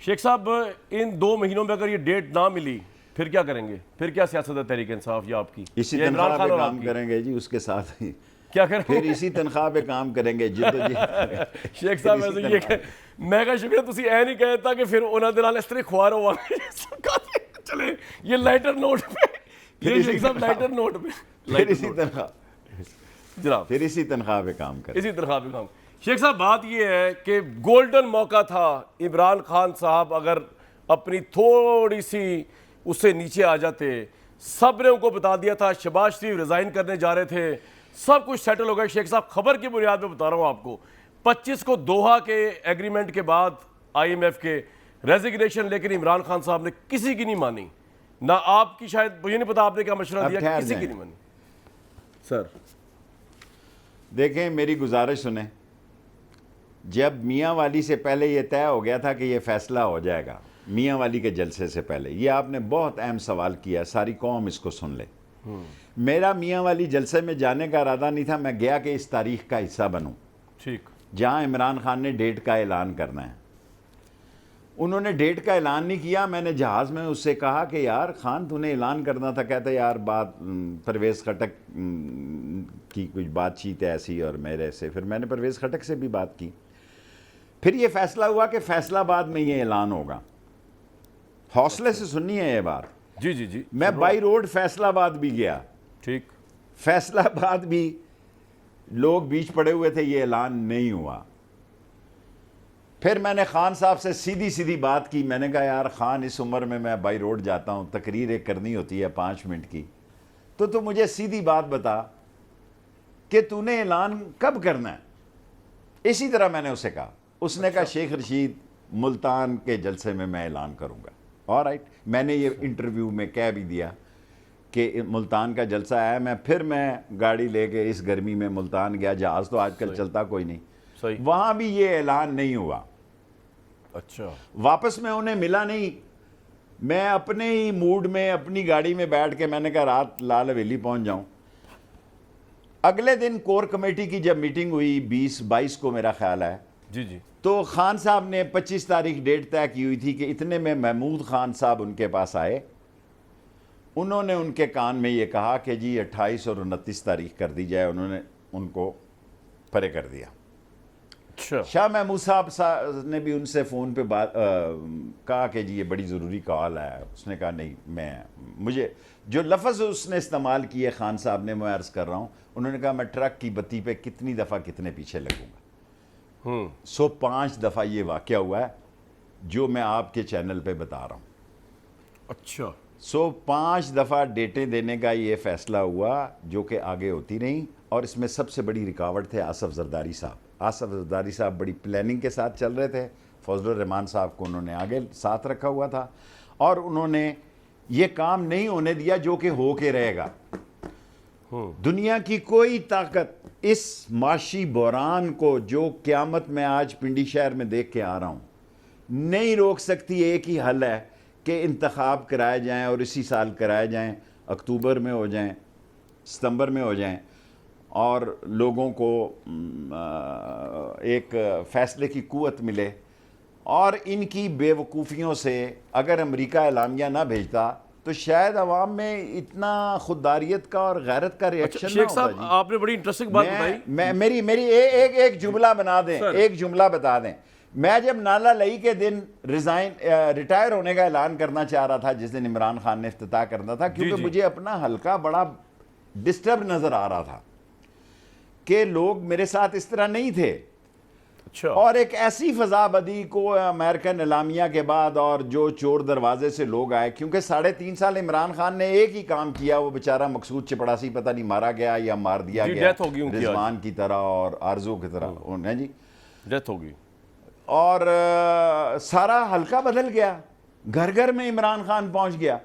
شیخ صاحب ان 2 مہینوں میں اگر یہ ڈیٹ نہ ملی پھر کیا کریں گے؟ پھر کیا سیاست ہے تحریک انصاف یا آپ کی؟ اسی تنخواہ پہ کام کریں گے جی، اس کے ساتھ ہی کیا کریں پھر اسی تنخواہ پہ کام کریں گے، شیخ صاحب ویسے یہ کہ میں کا شکریہ تسی اے نہیں کہتا کہ پھر انہاں دے نال اس طرح خوار ہوا چلے یہ لائٹر نوٹ پہ یہ شیخ صاحب لائٹر نوٹ پہ پھر اسی تنخواہ جناب پھر اسی تنخواہ پہ کام کریں، اسی طرح بھی کام. شیخ صاحب بات یہ ہے کہ گولڈن موقع تھا، عمران خان صاحب اگر اپنی تھوڑی سی اس سے نیچے آ جاتے. سب نے ان کو بتا دیا تھا شہباز شریف ریزائن کرنے جا رہے تھے، سب کچھ سیٹل ہو گیا. شیخ صاحب خبر کی بنیاد پہ بتا رہا ہوں آپ کو، 25 کو دوحہ کے ایگریمنٹ کے بعد IMF کے ریزیگنیشن، لیکن عمران خان صاحب نے کسی کی نہیں مانی. نہ آپ کی، شاید مجھے نہیں پتا آپ نے کیا مشورہ دیا، کسی کی نہیں مانی. سر دیکھیں میری گزارش سنیں، جب میاں والی سے پہلے یہ طے ہو گیا تھا کہ یہ فیصلہ ہو جائے گا، میاں والی کے جلسے سے پہلے، یہ آپ نے بہت اہم سوال کیا، ساری قوم اس کو سن لے. میرا میاں والی جلسے میں جانے کا ارادہ نہیں تھا، میں گیا کہ اس تاریخ کا حصہ بنوں، ٹھیک، جہاں عمران خان نے ڈیٹ کا اعلان کرنا ہے. انہوں نے ڈیٹ کا اعلان نہیں کیا. میں نے جہاز میں اس سے کہا کہ یار خان تو نے اعلان کرنا تھا. کہتا یار بات پرویز خٹک کی کچھ بات چیت ہے ایسی اور میرے سے. پھر میں نے پرویز خٹک سے بھی بات کی. پھر یہ فیصلہ ہوا کہ فیصلہ آباد میں یہ اعلان ہوگا. حوصلے سے سننی ہے یہ بات. جی جی جی. میں بائی روڈ فیصلہ آباد بھی گیا. ٹھیک. فیصلہ آباد بھی لوگ بیچ پڑے ہوئے تھے، یہ اعلان نہیں ہوا. پھر میں نے خان صاحب سے سیدھی بات کی. میں نے کہا یار خان، اس عمر میں بائی روڈ جاتا ہوں، تقریر ایک کرنی ہوتی ہے 5 منٹ کی، تو مجھے سیدھی بات بتا کہ تو نے اعلان کب کرنا ہے. اسی طرح میں نے اسے کہا. اس نے کہا شیخ رشید ملتان کے جلسے میں اعلان کروں گا. آلرائٹ، میں نے یہ انٹرویو میں کہہ بھی دیا کہ ملتان کا جلسہ ہے. میں گاڑی لے کے اس گرمی میں ملتان گیا. جہاز تو آج کل چلتا کوئی نہیں. وہاں بھی یہ اعلان نہیں ہوا. اچھا. واپس میں انہیں ملا نہیں. میں اپنے ہی موڈ میں اپنی گاڑی میں بیٹھ کے میں نے کہا رات لال حویلی پہنچ جاؤں. اگلے دن کور کمیٹی کی جب میٹنگ ہوئی 22 کو میرا خیال ہے، جی جی، تو خان صاحب نے 25 تاریخ ڈیٹ طے کی ہوئی تھی کہ اتنے میں محمود خان صاحب ان کے پاس آئے. انہوں نے ان کے کان میں یہ کہا کہ جی 28 اور 29 تاریخ کر دی جائے. انہوں نے ان کو پرے کر دیا. شاہ محمود صاحب نے بھی ان سے فون پہ کہا کہ جی یہ بڑی ضروری کال ہے. اس نے کہا نہیں، مجھے جو لفظ اس نے استعمال کیے خان صاحب نے، میں عرض کر رہا ہوں، انہوں نے کہا میں ٹرک کی بتی پہ کتنی دفعہ کتنے پیچھے لگوں گا. 105 دفعہ یہ واقعہ ہوا ہے جو میں آپ کے چینل پہ بتا رہا ہوں. اچھا. 105 دفعہ ڈیٹیں دینے کا یہ فیصلہ ہوا جو کہ آگے ہوتی نہیں. اور اس میں سب سے بڑی رکاوٹ تھے آصف زرداری صاحب. آصف زرداری صاحب بڑی پلاننگ کے ساتھ چل رہے تھے. فضل الرحمان صاحب کو انہوں نے آگے ساتھ رکھا ہوا تھا اور انہوں نے یہ کام نہیں ہونے دیا جو کہ ہو کے رہے گا. دنیا کی کوئی طاقت اس معاشی بحران کو جو قیامت میں آج پنڈی شہر میں دیکھ کے آ رہا ہوں نہیں روک سکتی. ایک ہی حل ہے کہ انتخاب کرائے جائیں اور اسی سال کرائے جائیں، اکتوبر میں ہو جائیں، ستمبر میں ہو جائیں، اور لوگوں کو ایک فیصلے کی قوت ملے. اور ان کی بے وقوفیوں سے اگر امریکہ اعلامیہ نہ بھیجتا تو شاید عوام میں اتنا خودداریت کا اور غیرت کا ریئیکشن نہ ہوتا. شیخ صاحب آپ نے بڑی انٹرسٹنگ بات بتائی. میری ایک جملہ بنا دیں، ایک جملہ بتا دیں. میں جب نالا لئی کے دن ریٹائر ہونے کا اعلان کرنا چاہ رہا تھا، جس دن عمران خان نے افتتاح کرنا تھا، کیونکہ مجھے اپنا حلقہ بڑا ڈسٹرب نظر آ رہا تھا کہ لوگ میرے ساتھ اس طرح نہیں تھے. اور ایک ایسی فضا بدی کو امریکن اعلامیہ کے بعد اور جو چور دروازے سے لوگ آئے، کیونکہ 3.5 سال عمران خان نے ایک ہی کام کیا. وہ بیچارہ مقصود چپڑاسی پتہ نہیں مارا گیا یا مار دیا گیا رضوان کی طرح اور آرزو کی طرح. انہیں جی ڈیتھ ہو گئی اور سارا حلقہ بدل گیا. گھر گھر میں عمران خان پہنچ گیا.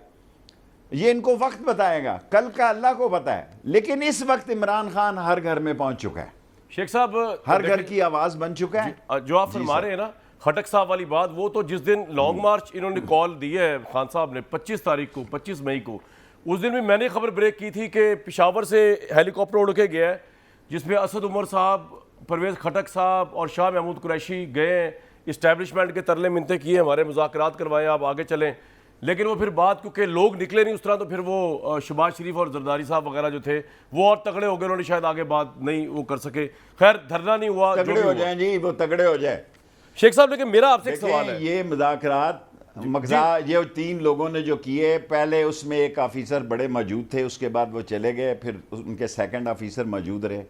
یہ ان کو وقت بتائے گا، کل کا اللہ کو پتہ ہے. لیکن اس وقت عمران خان ہر گھر میں پہنچ چکا ہے. شیخ صاحب ہر گھر کی آواز بن چکا ہے. جو آپ فرما رہے ہیں نا خٹک صاحب والی بات، وہ تو جس دن لانگ مارچ انہوں نے کال دی ہے خان صاحب نے 25 تاریخ کو، 25 مئی کو، اس دن بھی میں نے خبر بریک کی تھی کہ پشاور سے ہیلی کاپٹر اڑ کے گیا ہے جس میں اسد عمر صاحب، پرویز خٹک صاحب اور شاہ محمود قریشی گئے ہیں اسٹیبلشمنٹ کے ترلے منتے کیے, ہمارے مذاکرات کروائے, آپ آگے چلیں, لیکن وہ پھر بات کیونکہ لوگ نکلے نہیں اس طرح, تو پھر وہ شہباز شریف اور زرداری صاحب وغیرہ جو تھے وہ اور تگڑے ہو گئے, انہوں نے شاید آگے بات نہیں وہ کر سکے. خیر دھرنا نہیں ہوا, تگڑے ہو جائیں جی, وہ تگڑے ہو جائیں. شیخ صاحب لیکن میرا آپ سے ایک سوال ہے, یہ مذاکرات یہ 3 لوگوں نے جو کیے, پہلے اس میں ایک آفیسر بڑے موجود تھے, اس کے بعد وہ چلے گئے, پھر ان کے سیکنڈ آفیسر موجود رہے.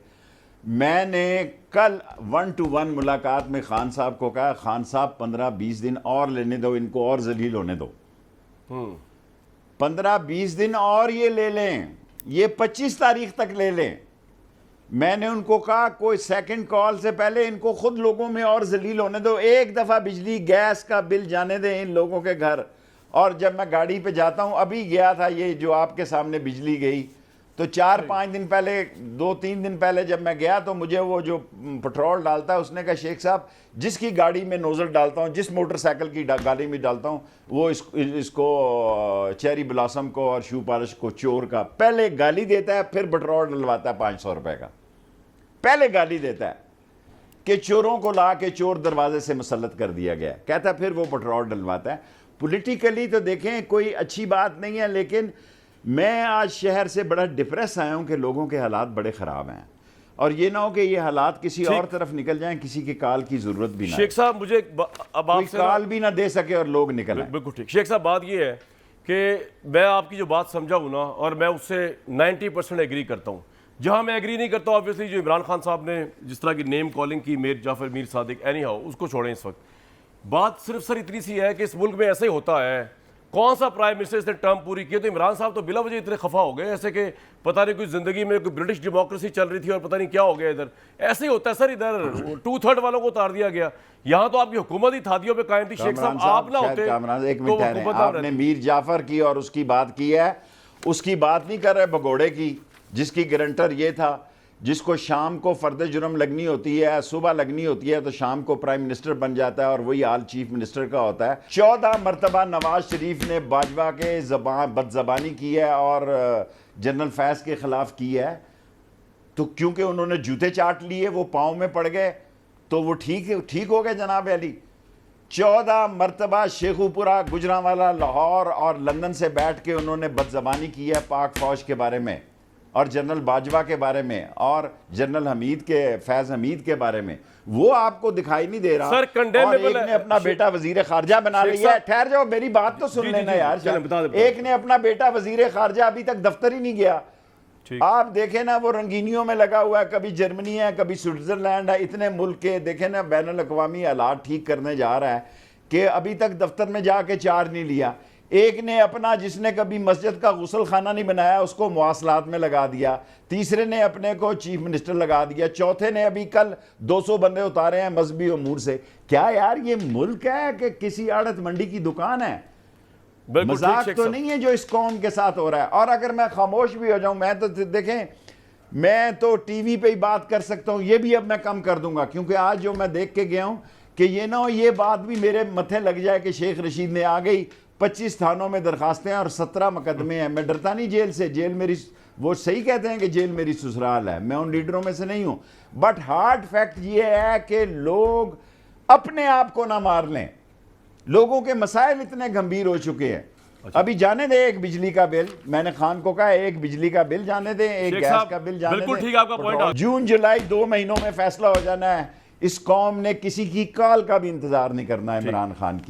میں نے کل 1 to 1 ملاقات میں خان صاحب کو کہا, خان صاحب 15-20 دن اور لینے دو, ان کو اور ذلیل ہونے دو, 15-20 دن اور یہ لے لیں, یہ 25 تاریخ تک لے لیں. میں نے ان کو کہا کوئی سیکنڈ کال سے پہلے ان کو خود لوگوں میں اور ذلیل ہونے دو, ایک دفعہ بجلی گیس کا بل جانے دیں ان لوگوں کے گھر. اور جب میں گاڑی پہ جاتا ہوں, ابھی گیا تھا یہ جو آپ کے سامنے بجلی گئی, تو 4-5 دن پہلے 2-3 دن پہلے جب میں گیا تو مجھے وہ جو پٹرول ڈالتا ہے اس نے کہا شیخ صاحب جس کی گاڑی میں نوزل ڈالتا ہوں, جس موٹر سائیکل کی گاڑی میں ڈالتا ہوں, وہ اس کو چیری بلاسم کو اور شو پالش کو چور کا پہلے گالی دیتا ہے, پھر پٹرول ڈلواتا ہے 500 روپے کا. پہلے گالی دیتا ہے کہ چوروں کو لا کے چور دروازے سے مسلط کر دیا گیا, کہتا ہے پھر وہ پٹرول ڈلواتا ہے. پولیٹیکلی تو دیکھیں کوئی اچھی بات نہیں ہے, لیکن میں آج شہر سے بڑا ڈپریس آیا ہوں کہ لوگوں کے حالات بڑے خراب ہیں, اور یہ نہ ہو کہ یہ حالات کسی اور طرف نکل جائیں, کسی کے کال کی ضرورت بھی نہ, شیخ صاحب مجھے اب آپ سے کال بھی نہ دے سکے اور لوگ نکل آئیں. بالکل ٹھیک. شیخ صاحب بات یہ ہے کہ میں آپ کی جو بات سمجھا ہوں نا, اور میں اس سے 90% ایگری کرتا ہوں. جہاں میں ایگری نہیں کرتا ہوں آبویسلی جو عمران خان صاحب نے جس طرح کی نیم کالنگ کی میر جعفر میر صادق, اینی ہاؤ اس کو چھوڑیں اس وقت. بات صرف سر اتنی سی ہے کہ اس ملک میں ایسے ہی ہوتا ہے, کون سا پرائم منسٹر اس نے ٹرم پوری کی, تو عمران صاحب تو بلا وجہ اتنے خفا ہو گئے ایسے کہ پتہ نہیں کوئی زندگی میں کوئی برٹش ڈیموکریسی چل رہی تھی اور پتہ نہیں کیا ہو گیا ادھر. ایسے ہی ہوتا ہے سر, ادھر 2/3 والوں کو اتار دیا گیا, یہاں تو آپ کی حکومت ہی تھادیوں پہ قائم تھی. شیخ صاحب آپ نہ ہوتے ایک منٹ, آپ نے میر جعفر کی اور اس کی بات کی ہے, اس کی بات نہیں کر رہے بگوڑے کی, جس کی گارنٹر یہ تھا, جس کو شام کو فرد جرم لگنی ہوتی ہے, صبح لگنی ہوتی ہے, تو شام کو پرائم منسٹر بن جاتا ہے اور وہی حال چیف منسٹر کا ہوتا ہے. 14 مرتبہ نواز شریف نے باجوہ کے بد زبانی کی ہے اور جنرل فیض کے خلاف کی ہے, تو کیونکہ انہوں نے جوتے چاٹ لیے, وہ پاؤں میں پڑ گئے, تو وہ ٹھیک ہو گئے جناب علی. 14 مرتبہ شیخوپورہ, گجرانوالہ, لاہور اور لندن سے بیٹھ کے انہوں نے بد زبانی کی ہے پاک فوج کے بارے میں اور جنرل باجوہ کے بارے میں اور جنرل فیض حمید کے بارے میں. وہ آپ کو دکھائی نہیں دے رہا, اور ایک نے اپنا بیٹا وزیر خارجہ بنا لیا ہے. ٹھہر جاؤ, میری بات تو سن لینا یار. ایک نے اپنا بیٹا وزیر خارجہ, ابھی تک دفتر ہی نہیں گیا. آپ دیکھیں نا, وہ رنگینیوں میں لگا ہوا ہے, کبھی جرمنی ہے, کبھی سوئٹزرلینڈ ہے, اتنے ملک کے دیکھیں نا, بین الاقوامی حالات ٹھیک کرنے جا رہا ہے کہ ابھی تک دفتر میں جا کے چارج نہیں لیا. ایک نے اپنا, جس نے کبھی مسجد کا غسل خانہ نہیں بنایا, اس کو مواصلات میں لگا دیا. تیسرے نے اپنے کو چیف منسٹر لگا دیا. چوتھے نے ابھی کل 200 بندے اتارے ہیں مذہبی امور سے. کیا یار یہ ملک ہے کہ کسی آڑت منڈی کی دکان ہے؟ مذاق تو نہیں ہے جو اس قوم کے ساتھ ہو رہا ہے. اور اگر میں خاموش بھی ہو جاؤں, میں تو دیکھیں, میں تو ٹی وی پہ ہی بات کر سکتا ہوں, یہ بھی اب میں کم کر دوں گا, کیونکہ آج جو میں دیکھ کے گیا ہوں کہ یہ نہ ہو یہ بات بھی میرے متھے لگ جائے کہ شیخ رشید نے آ گئی 25 تھانوں میں درخواستیں اور 17 مقدمے ہیں. میں ڈرتا نہیں جیل سے, جیل میری, وہ صحیح کہتے ہیں کہ جیل میری سسرال ہے, میں ان لیڈروں میں سے نہیں ہوں. بٹ ہارڈ فیکٹ یہ ہے کہ لوگ اپنے آپ کو نہ مار لیں. لوگوں کے مسائل اتنے گمبھیر ہو چکے ہیں. ابھی جانے دیں ایک بجلی کا بل, میں نے خان کو کہا ایک بجلی کا بل جانے دیں, ایک گیس کا بل جانے دیں. جون جولائی 2 مہینوں میں فیصلہ ہو جانا ہے. اس قوم نے کسی کی کال کا بھی انتظار نہیں کرنا ہے عمران خان کی.